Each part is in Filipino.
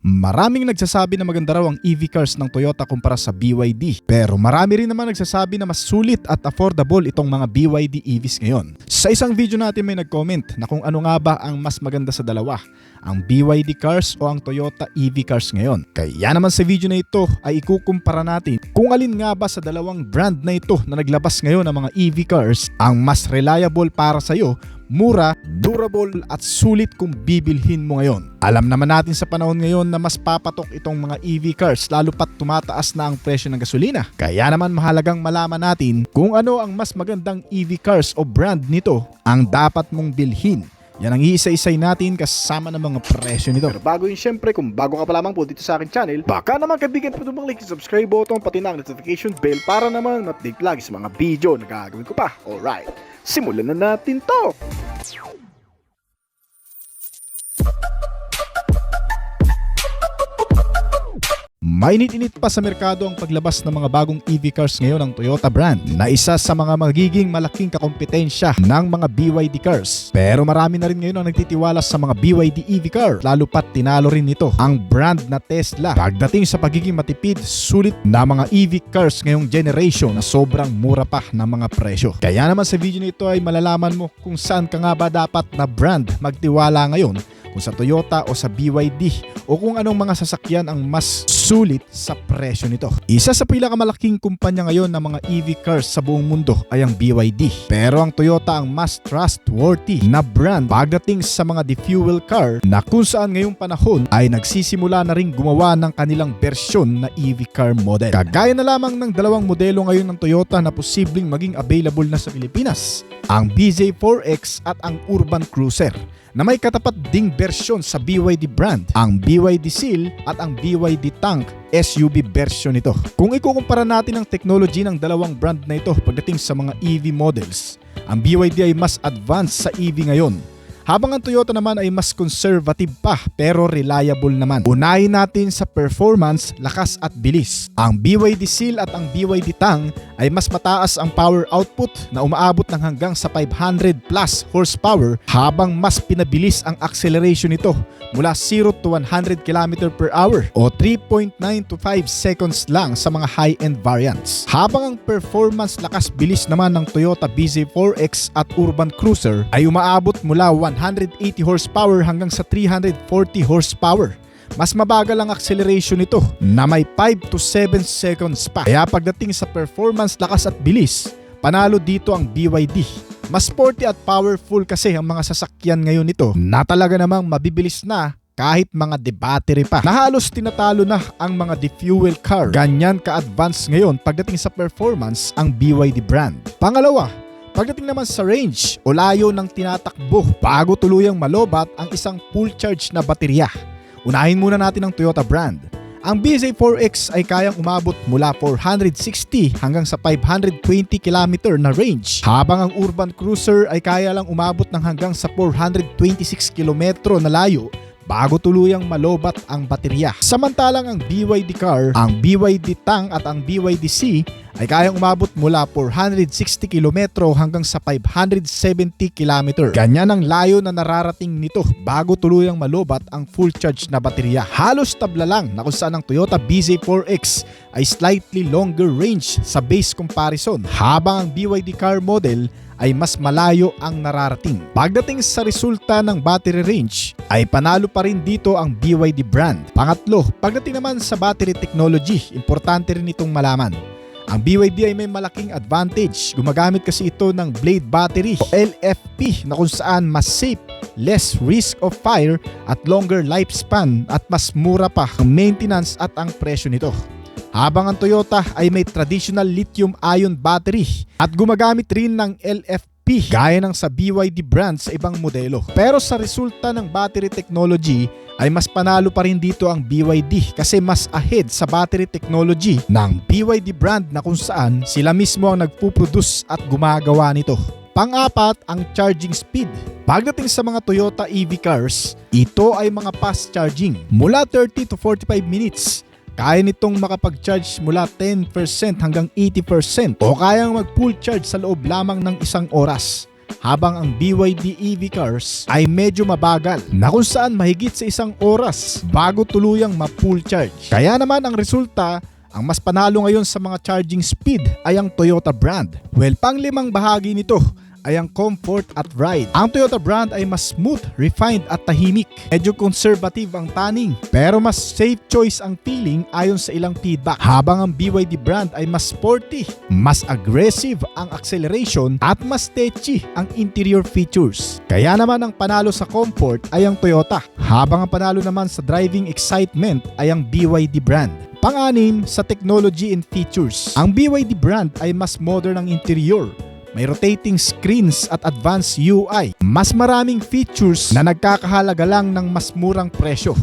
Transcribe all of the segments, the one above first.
Maraming nagsasabi na maganda raw ang EV cars ng Toyota kumpara sa BYD. Pero marami rin naman nagsasabi na mas sulit at affordable itong mga BYD EVs ngayon. Sa isang video natin may nag-comment na kung ano nga ba ang mas maganda sa dalawa, ang BYD cars o ang Toyota EV cars ngayon. Kaya naman sa video na ito ay ikukumpara natin kung alin nga ba sa dalawang brand na ito na naglabas ngayon ng mga EV cars ang mas reliable para sa iyo, mura, durable at sulit kung bibilhin mo ngayon. Alam naman natin sa panahon ngayon na mas papatok itong mga EV cars lalo pat tumataas na ang presyo ng gasolina. Kaya naman mahalagang malaman natin kung ano ang mas magandang EV cars o brand nito ang dapat mong bilhin. Yan ang iisa-isay natin kasama ng mga presyo nito. Pero bago yun, syempre, kung bago ka pa lamang po dito sa akin channel, baka naman kaibigan po tumang-click sa subscribe button pati na ang notification bell para naman update lagi sa mga video na gagawin ko pa. Alright, simulan na natin to! Mainit-init pa sa merkado ang paglabas ng mga bagong EV cars ngayon ng Toyota brand na isa sa mga magiging malaking kakompetensya ng mga BYD cars. Pero marami na rin ngayon ang nagtitiwala sa mga BYD EV car, lalo pat tinalo rin nito ang brand na Tesla pagdating sa pagiging matipid, sulit na mga EV cars ngayong generation na sobrang mura pa ng mga presyo. Kaya naman sa video nito ay malalaman mo kung saan ka nga ba dapat na brand magtiwala ngayon, kung sa Toyota o sa BYD o kung anong mga sasakyan ang mas sulit sa presyo nito. Isa sa pinakamalaking kumpanya ngayon ng mga EV cars sa buong mundo ay ang BYD. Pero ang Toyota ang mas trustworthy na brand pagdating sa mga defuel car na kung saan ngayong panahon ay nagsisimula na ring gumawa ng kanilang bersyon na EV car model. Kagaya na lamang ng dalawang modelo ngayon ng Toyota na posibleng maging available na sa Pilipinas, ang BZ4X at ang Urban Cruiser, na may katapat ding bersyon sa BYD brand, ang BYD Seal at ang BYD Tank SUV version nito. Kung ikukumpara natin ang technology ng dalawang brand na ito pagdating sa mga EV models, ang BYD ay mas advanced sa EV ngayon, habang ang Toyota naman ay mas conservative pa pero reliable naman. Unahin natin sa performance, lakas at bilis. Ang BYD Seal at ang BYD Tang ay mas mataas ang power output na umaabot ng hanggang sa 500 plus horsepower, habang mas pinabilis ang acceleration nito mula 0 to 100 km per hour o 3.9 to 5 seconds lang sa mga high-end variants. Habang ang performance, lakas, bilis naman ng Toyota BZ4X at Urban Cruiser ay umaabot mula 180 horsepower hanggang sa 340 horsepower. Mas mabagal ang acceleration nito na may 5 to 7 seconds pa. Kaya pagdating sa performance, lakas at bilis, panalo dito ang BYD. Mas sporty at powerful kasi ang mga sasakyan ngayon nito na talaga namang mabibilis na kahit mga de-battery pa, na halos tinatalo na ang mga de-fuel car. Ganyan ka-advance ngayon pagdating sa performance ang BYD brand. Pangalawa, pagdating naman sa range o layo ng tinatakbo bago tuluyang malobat ang isang full charge na baterya, unahin muna natin ang Toyota brand. Ang BZ4X ay kayang umabot mula 460 hanggang sa 520 km na range, habang ang Urban Cruiser ay kaya lang umabot ng hanggang sa 426 km na layo bago tuluyang malobat ang baterya. Samantalang ang BYD car, ang BYD Tang at ang BYD C ay kayang umabot mula 460 km hanggang sa 570 km. Ganyan ang layo na nararating nito bago tuluyang malobat ang full charge na baterya. Halos tabla lang na kung saan ang Toyota BZ4X ay slightly longer range sa base comparison, habang ang BYD car model ay mas malayo ang nararating. Pagdating sa resulta ng battery range, ay panalo pa rin dito ang BYD brand. Pangatlo, pagdating naman sa battery technology, importante rin itong malaman. Ang BYD ay may malaking advantage. Gumagamit kasi ito ng blade battery o LFP na kung saan mas safe, less risk of fire at longer lifespan, at mas mura pa ang maintenance at ang presyo nito. Habang ang Toyota ay may traditional lithium-ion battery at gumagamit rin ng LFP gaya ng sa BYD brand sa ibang modelo. Pero sa resulta ng battery technology ay mas panalo pa rin dito ang BYD kasi mas ahead sa battery technology ng BYD brand na kung saan sila mismo ang nagpuproduce at gumagawa nito. Pang-apat, ang charging speed. Pagdating sa mga Toyota EV cars, ito ay mga fast charging. Mula 30 to 45 minutes. Kaya nitong makapag-charge mula 10% hanggang 80% o kayang mag-full charge sa loob lamang ng isang oras. habang ang BYD EV cars ay medyo mabagal na kung saan mahigit sa 1 oras bago tuluyang ma-full charge. Kaya naman ang resulta, ang mas panalo ngayon sa mga charging speed ay ang Toyota brand. Well, panglimang bahagi nito ay ang comfort at ride. Ang Toyota brand ay mas smooth, refined at tahimik. Medyo conservative ang taning, pero mas safe choice ang feeling ayon sa ilang feedback. Habang ang BYD brand ay mas sporty, mas aggressive ang acceleration at mas tetchy ang interior features. Kaya naman ang panalo sa comfort ay ang Toyota, habang ang panalo naman sa driving excitement ay ang BYD brand. Pang-anim, sa technology and features. Ang BYD brand ay mas modern ang interior. May rotating screens at advanced UI. Mas maraming features na nagkakahalaga lang ng mas murang presyo.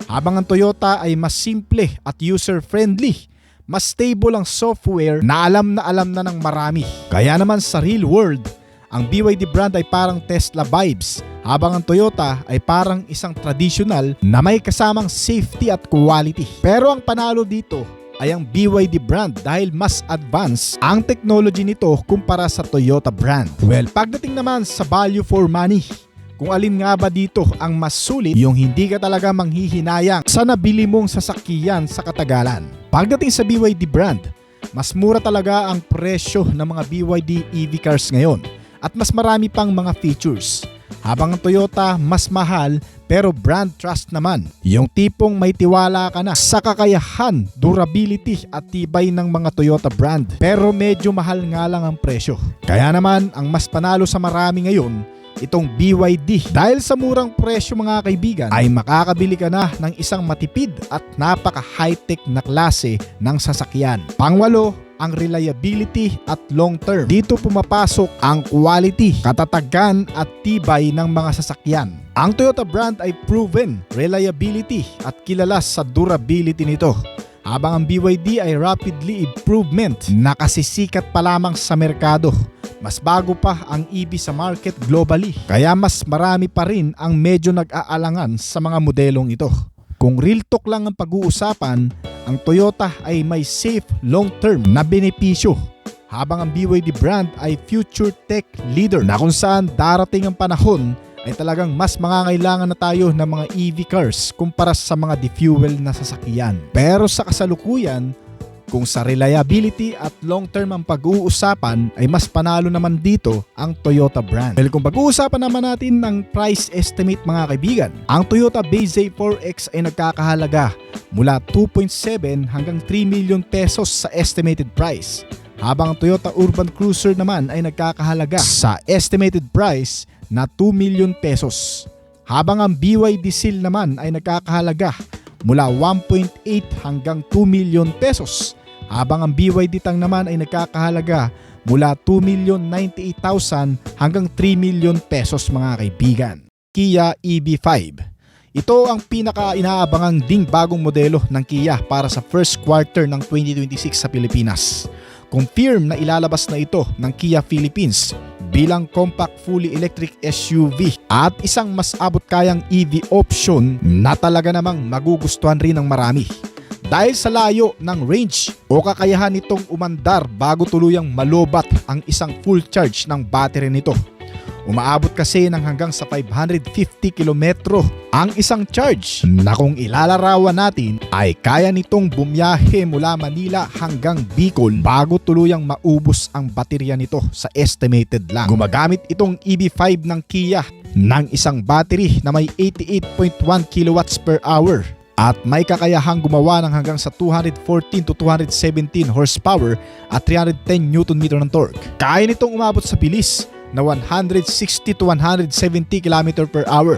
Habang ang Toyota ay mas simple at user-friendly. Mas stable ang software na alam na ng marami. Kaya naman sa real world, ang BYD brand ay parang Tesla vibes, habang ang Toyota ay parang isang traditional na may kasamang safety at quality. Pero ang panalo dito ay ang BYD brand dahil mas advanced ang technology nito kumpara sa Toyota brand. Well, pagdating naman sa value for money, kung alin nga ba dito ang mas sulit, yung hindi ka talaga manghihinayang sa nabili mong sasakyan sa katagalan. Pagdating sa BYD brand, mas mura talaga ang presyo ng mga BYD EV cars ngayon at mas marami pang mga features. Habang ang Toyota mas mahal pero brand trust naman. Yung tipong may tiwala ka na sa kakayahan, durability at tibay ng mga Toyota brand. Pero medyo mahal nga lang ang presyo. Kaya naman ang mas panalo sa marami ngayon, itong BYD. Dahil sa murang presyo mga kaibigan, ay makakabili ka na ng isang matipid at napaka high-tech na klase ng sasakyan. Pangwalo, ang reliability at long term. Dito pumapasok ang quality, katatagan at tibay ng mga sasakyan. Ang Toyota brand ay proven reliability at kilala sa durability nito. Habang ang BYD ay rapidly improvement, nakasisikat pa lamang sa merkado. Mas bago pa ang EV sa market globally. Kaya mas marami pa rin ang medyo nag-aalangan sa mga modelong ito. Kung real talk lang ang pag-uusapan, ang Toyota ay may safe long-term na benepisyo, habang ang BYD brand ay future tech leader na kung saan darating ang panahon ay talagang mas mangangailangan na tayo ng mga EV cars kumpara sa mga defuel na sasakyan. Pero sa kasalukuyan, kung sa reliability at long-term ang pag-uusapan, ay mas panalo naman dito ang Toyota brand. Well, kung pag-uusapan naman natin ng price estimate mga kaibigan, ang Toyota Base 4X ay nagkakahalaga mula 2.7 hanggang 3 million pesos sa estimated price. Habang ang Toyota Urban Cruiser naman ay nagkakahalaga sa estimated price na 2 million pesos. Habang ang BYD Seal naman ay nagkakahalaga mula 1.8 hanggang 2 million pesos. Habang ang BYD Tang naman ay nagkakahalaga mula 2,098,000 hanggang 3 million pesos mga kaibigan. Kia EV5. Ito ang pinaka-inaabangang ding bagong modelo ng Kia para sa first quarter ng 2026 sa Pilipinas. Confirm na ilalabas na ito ng Kia Philippines bilang compact fully electric SUV at isang mas abot-kayang EV option na talaga namang magugustuhan rin ng marami. Dahil sa layo ng range o kakayahan nitong umandar bago tuluyang malobat ang isang full charge ng battery nito. Umaabot kasi ng hanggang sa 550 kilometro ang isang charge na kung ilalarawan natin ay kaya nitong bumiyahe mula Manila hanggang Bicol bago tuluyang maubos ang baterya nito sa estimated lang. Gumagamit itong EV5 ng Kia ng isang battery na may 88.1 kilowatts per hour at may kakayahang gumawa ng hanggang sa 214 to 217 horsepower at 310 Nm ng torque. Kaya nitong umabot sa bilis na 160 to 170 km per hour.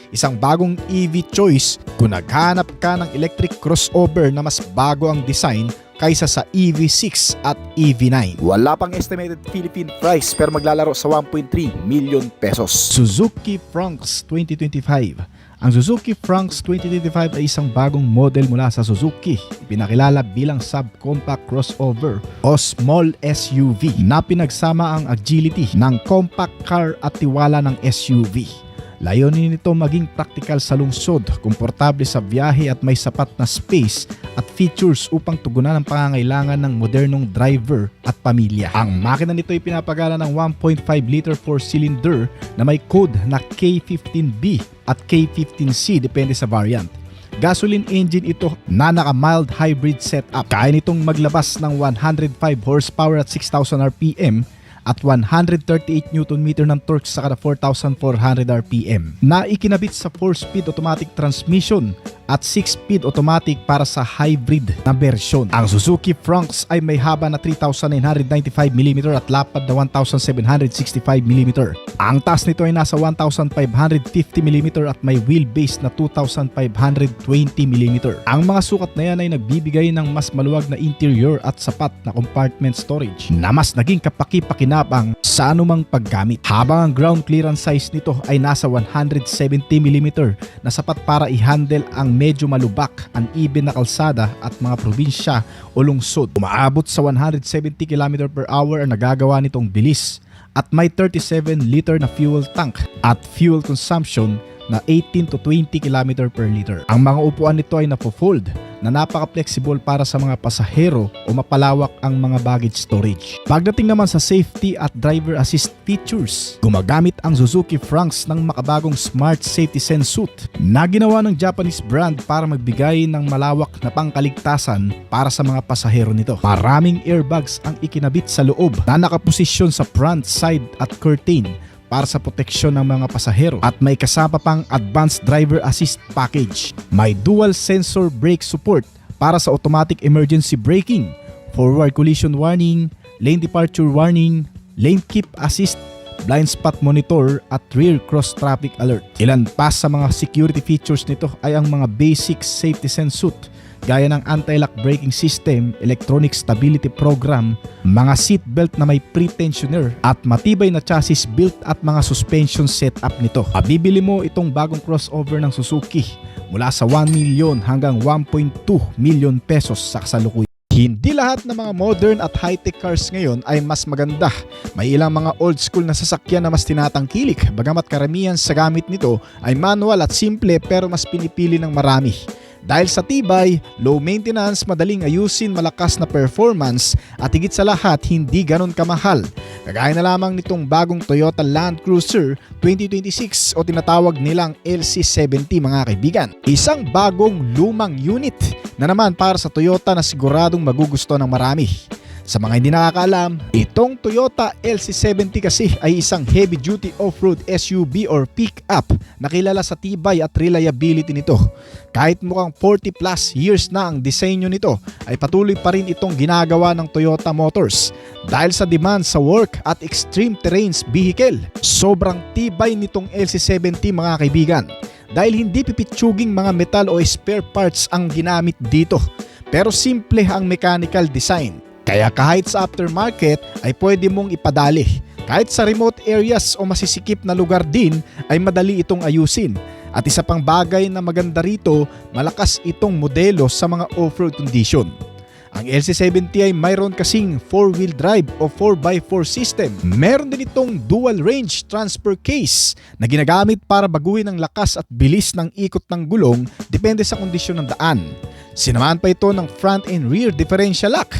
Isang bagong EV choice kung naghanap ka ng electric crossover na mas bago ang design kaysa sa EV6 at EV9. Wala pang estimated Philippine price pero maglalaro sa 1.3 million pesos. Suzuki Fronx 2025. Ang Suzuki Fronx 2025 ay isang bagong model mula sa Suzuki. Pinakilala bilang subcompact crossover o small SUV na pinagsama ang agility ng compact car at tiwala ng SUV. Layunin nito maging praktikal sa lungsod, komportable sa biyahe at may sapat na space at features upang tugunan ang pangangailangan ng modernong driver at pamilya. Ang makina nito ay pinapagana ng 1.5 liter 4-cylinder na may code na K15B at K15C depende sa variant. Gasoline engine ito na naka-mild hybrid setup. Kaya nitong maglabas ng 105 horsepower at 6,000 RPM at 138 Nm ng torque sa kada 4,400 RPM na ikinabit sa 4-speed automatic transmission at 6-speed automatic para sa hybrid na bersyon. Ang Suzuki Fronx ay may haba na 3,995mm at lapad na 1,765mm. Ang taas nito ay nasa 1,550mm at may wheelbase na 2,520mm. Ang mga sukat na yan ay nagbibigay ng mas maluwag na interior at sapat na compartment storage na mas naging kapaki-pakinabang sa anumang paggamit. Habang ang ground clearance size nito ay nasa 170mm na sapat para i-handle ang medyo malubak, uneven na kalsada at mga probinsya o lungsod. Umaabot sa 170 km/h ang nagagawa nitong bilis at may 37 liter na fuel tank at fuel consumption na 18 to 20 km per liter. Ang mga upuan nito ay napo-fold na napaka-flexible para sa mga pasahero o mapalawak ang mga baggage storage. Pagdating naman sa safety at driver assist features, gumagamit ang Suzuki Fronx ng makabagong Smart Safety Sense suit na ginawa ng Japanese brand para magbigay ng malawak na pangkaligtasan para sa mga pasahero nito. Maraming airbags ang ikinabit sa loob na nakaposisyon sa front, side at curtain para sa proteksyon ng mga pasahero at may kasama pang advanced driver assist package. May dual sensor brake support para sa automatic emergency braking, forward collision warning, lane departure warning, lane keep assist, blind spot monitor at rear cross traffic alert. Ilan pa sa mga security features nito ay ang mga basic safety sense suit gaya ng anti-lock braking system, electronic stability program, mga seatbelt na may pre-tensioner at matibay na chassis built at mga suspension setup nito. Mabibili mo itong bagong crossover ng Suzuki mula sa 1 million hanggang 1.2 million pesos sa kasalukuyan. Hindi lahat ng mga modern at high-tech cars ngayon ay mas maganda. May ilang mga old school na sasakyan na mas tinatangkilik, bagamat karamihan sa gamit nito ay manual at simple pero mas pinipili ng marami. Dahil sa tibay, low maintenance, madaling ayusin, malakas na performance at higit sa lahat hindi ganon kamahal. Kagaya na lamang nitong bagong Toyota Land Cruiser 2026 o tinatawag nilang LC70 mga kaibigan. Isang bagong lumang unit na naman para sa Toyota na siguradong magugustuhan ng marami. Sa mga hindi nakakaalam, itong Toyota LC70 kasi ay isang heavy-duty off-road SUV or pick-up na kilala sa tibay at reliability nito. Kahit mukhang 40 plus years na ang disenyo nito, ay patuloy pa rin itong ginagawa ng Toyota Motors dahil sa demand sa work at extreme terrains vehicle. Sobrang tibay nitong LC70 mga kaibigan dahil hindi pipitsuging mga metal o spare parts ang ginamit dito, pero simple ang mechanical design. Kaya kahit sa aftermarket ay pwede mong ipadali. Kahit sa remote areas o masisikip na lugar din ay madali itong ayusin. At isa pang bagay na maganda rito, malakas itong modelo sa mga off-road condition. Ang LC70 ay mayroon kasing 4-wheel drive o 4x4 system. Meron din itong dual range transfer case na ginagamit para baguhin ang lakas at bilis ng ikot ng gulong depende sa kondisyon ng daan. Sinamahan pa ito ng front and rear differential lock.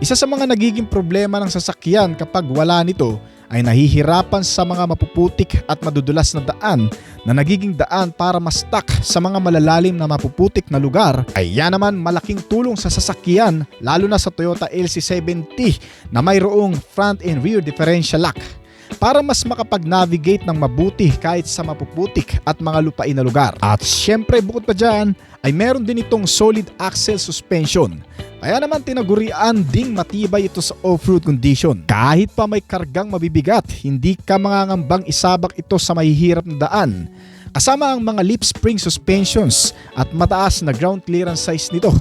Isa sa mga nagiging problema ng sasakyan kapag wala nito ay nahihirapan sa mga mapuputik at madudulas na daan na nagiging daan para ma-stuck sa mga malalalim na mapuputik na lugar. Ay yan naman malaking tulong sa sasakyan lalo na sa Toyota LC70 na mayroong front and rear differential lock para mas makapag-navigate ng mabuti kahit sa mapuputik at mga lupain na lugar. At syempre bukod pa dyan ay meron din itong solid axle suspension. Kaya naman tinagurian ding matibay ito sa off-road condition. Kahit pa may kargang mabibigat, hindi ka mangangambang isabak ito sa mahihirap na daan. Kasama ang mga lip spring suspensions at mataas na ground clearance size nito.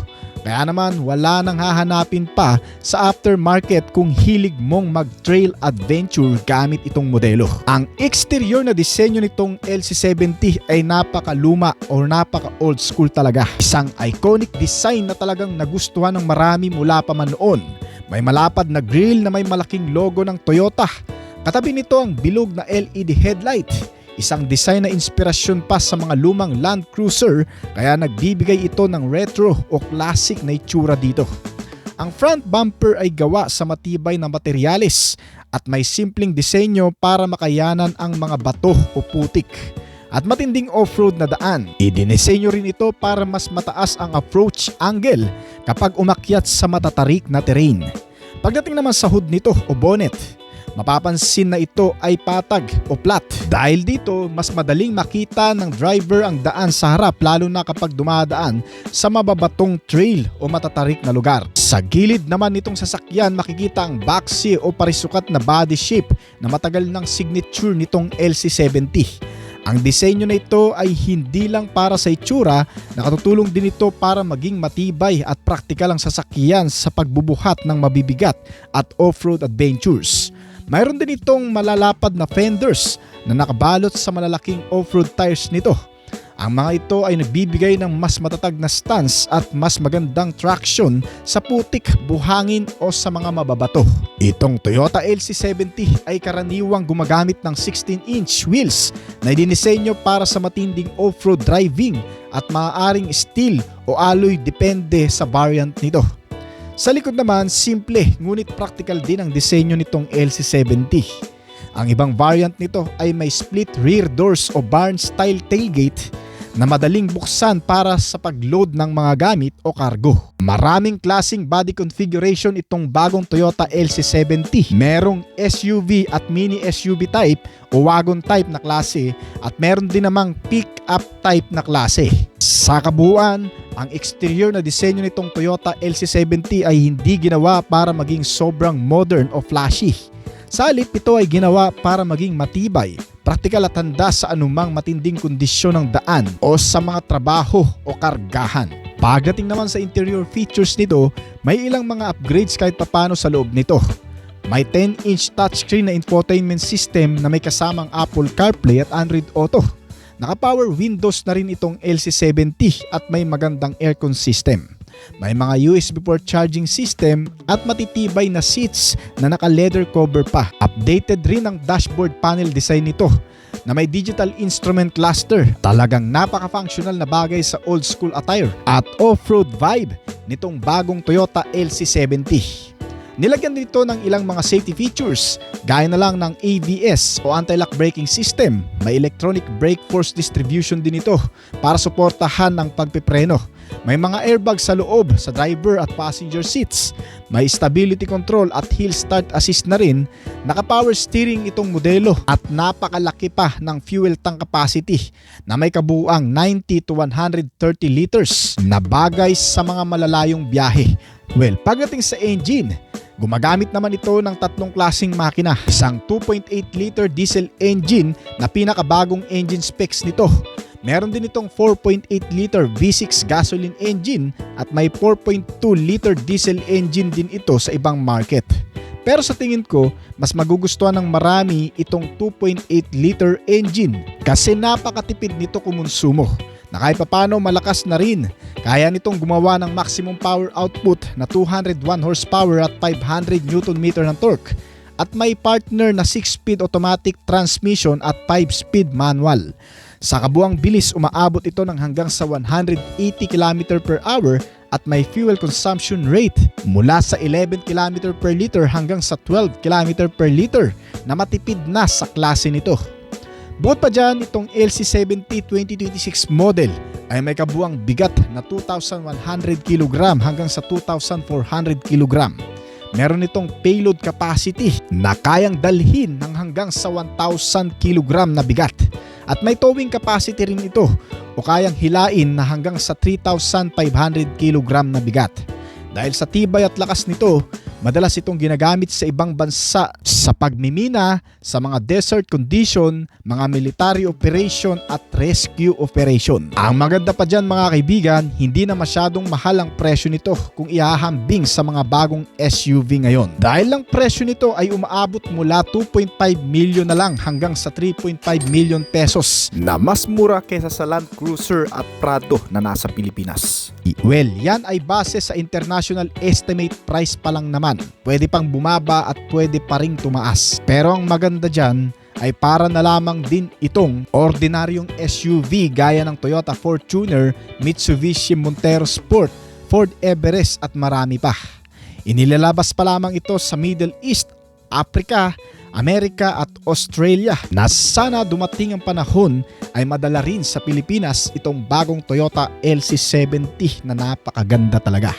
Kaya naman wala nang hahanapin pa sa aftermarket kung hilig mong mag-trail adventure gamit itong modelo. Ang exterior na disenyo nitong LC70 ay napakaluma o napaka-old school talaga. Isang iconic design na talagang nagustuhan ng marami mula pa man noon. May malapad na grille na may malaking logo ng Toyota. Katabi nito ang bilog na LED headlight. Isang design na inspirasyon pa sa mga lumang Land Cruiser kaya nagbibigay ito ng retro o classic na itsura dito. Ang front bumper ay gawa sa matibay na materyales at may simpleng disenyo para makayanan ang mga bato o putik at matinding off-road na daan. Idinisenyo rin ito para mas mataas ang approach angle kapag umakyat sa matatarik na terrain. Pagdating naman sa hood nito o bonnet, mapapansin na ito ay patag o flat. Dahil dito, mas madaling makita ng driver ang daan sa harap lalo na kapag dumadaan sa mababatong trail o matatarik na lugar. Sa gilid naman nitong sasakyan makikita ang boxy o parisukat na body shape na matagal ng signature nitong LC70. Ang disenyo na ito ay hindi lang para sa itsura, nakatutulong din ito para maging matibay at praktikal ang sasakyan sa pagbubuhat ng mabibigat at off-road adventures. Mayroon din itong malalapad na fenders na nakabalot sa malalaking off-road tires nito. Ang mga ito ay nagbibigay ng mas matatag na stance at mas magandang traction sa putik, buhangin o sa mga mababato. Itong Toyota LC70 ay karaniwang gumagamit ng 16-inch wheels na dinisenyo para sa matinding off-road driving at maaaring steel o alloy depende sa variant nito. Sa likod naman, simple ngunit practical din ang disenyo nitong LC70. Ang ibang variant nito ay may split rear doors o barn style tailgate na madaling buksan para sa pag-load ng mga gamit o cargo. Maraming klasing body configuration itong bagong Toyota LC70. Merong SUV at mini SUV type o wagon type na klase at meron din namang pick-up type na klase. Sa kabuuan, ang exterior na disenyo nitong Toyota LC70 ay hindi ginawa para maging sobrang modern o flashy. Sa halip, ito ay ginawa para maging matibay, praktikal at handa sa anumang matinding kondisyon ng daan o sa mga trabaho o kargahan. Pagdating naman sa interior features nito, may ilang mga upgrades kahit papano sa loob nito. May 10-inch touchscreen na infotainment system na may kasamang Apple CarPlay at Android Auto. Naka-power windows na rin itong LC70 at may magandang aircon system. May mga USB port charging system at matitibay na seats na naka-leather cover pa. Updated rin ang dashboard panel design nito na may digital instrument cluster. Talagang napaka-functional na bagay sa old school attire at off-road vibe nitong bagong Toyota LC70. Nilagyan dito ng ilang mga safety features gaya na lang ng ABS o anti-lock braking system. May electronic brake force distribution din ito para suportahan ang pagpipreno. May mga airbag sa loob sa driver at passenger seats. May stability control at hill start assist na rin. Naka-power steering itong modelo at napakalaki pa ng fuel tank capacity na may kabuuang 90 to 130 liters na bagay sa mga malalayong biyahe. Well, pagdating sa engine, gumagamit naman ito ng tatlong klaseng makina. Isang 2.8 liter diesel engine na pinakabagong engine specs nito. Meron din itong 4.8 liter V6 gasoline engine at may 4.2 liter diesel engine din ito sa ibang market. Pero sa tingin ko, mas magugustuhan ng marami itong 2.8 liter engine kasi napakatipid nito kumonsumo. Na kahit papano malakas na rin. Kaya nitong gumawa ng maximum power output na 201 horsepower at 500 Nm ng torque. At may partner na 6-speed automatic transmission at 5-speed manual. Sa kabuang bilis umaabot ito ng hanggang sa 180 km per hour at may fuel consumption rate mula sa 11 km per liter hanggang sa 12 km per liter na matipid na sa klase nito. Bukod pa dyan, itong LC70 2026 model ay may kabuang bigat na 2,100 kg hanggang sa 2,400 kg. Meron itong payload capacity na kayang dalhin ng hanggang sa 1,000 kg na bigat. At may towing capacity rin ito o kayang hilain na hanggang sa 3,500 kg na bigat. Dahil sa tibay at lakas nito, madalas itong ginagamit sa ibang bansa sa pagmimina, sa mga desert condition, mga military operation at rescue operation. Ang maganda pa dyan mga kaibigan, hindi na masyadong mahal ang presyo nito kung ihahambing sa mga bagong SUV ngayon. Dahil lang presyo nito ay umaabot mula 2.5 million na lang hanggang sa 3.5 million pesos na mas mura kaysa sa Land Cruiser at Prado na nasa Pilipinas. Well, yan ay base sa international estimate price pa lang naman. Pwede pang bumaba at pwede pa ring tumaas. Pero ang maganda dyan ay para na lamang din itong ordinaryong SUV gaya ng Toyota Fortuner, Mitsubishi Montero Sport, Ford Everest at marami pa. Inilalabas pa lamang ito sa Middle East, Africa, Amerika at Australia na sana dumating ang panahon ay madala rin sa Pilipinas itong bagong Toyota LC70 na napakaganda talaga.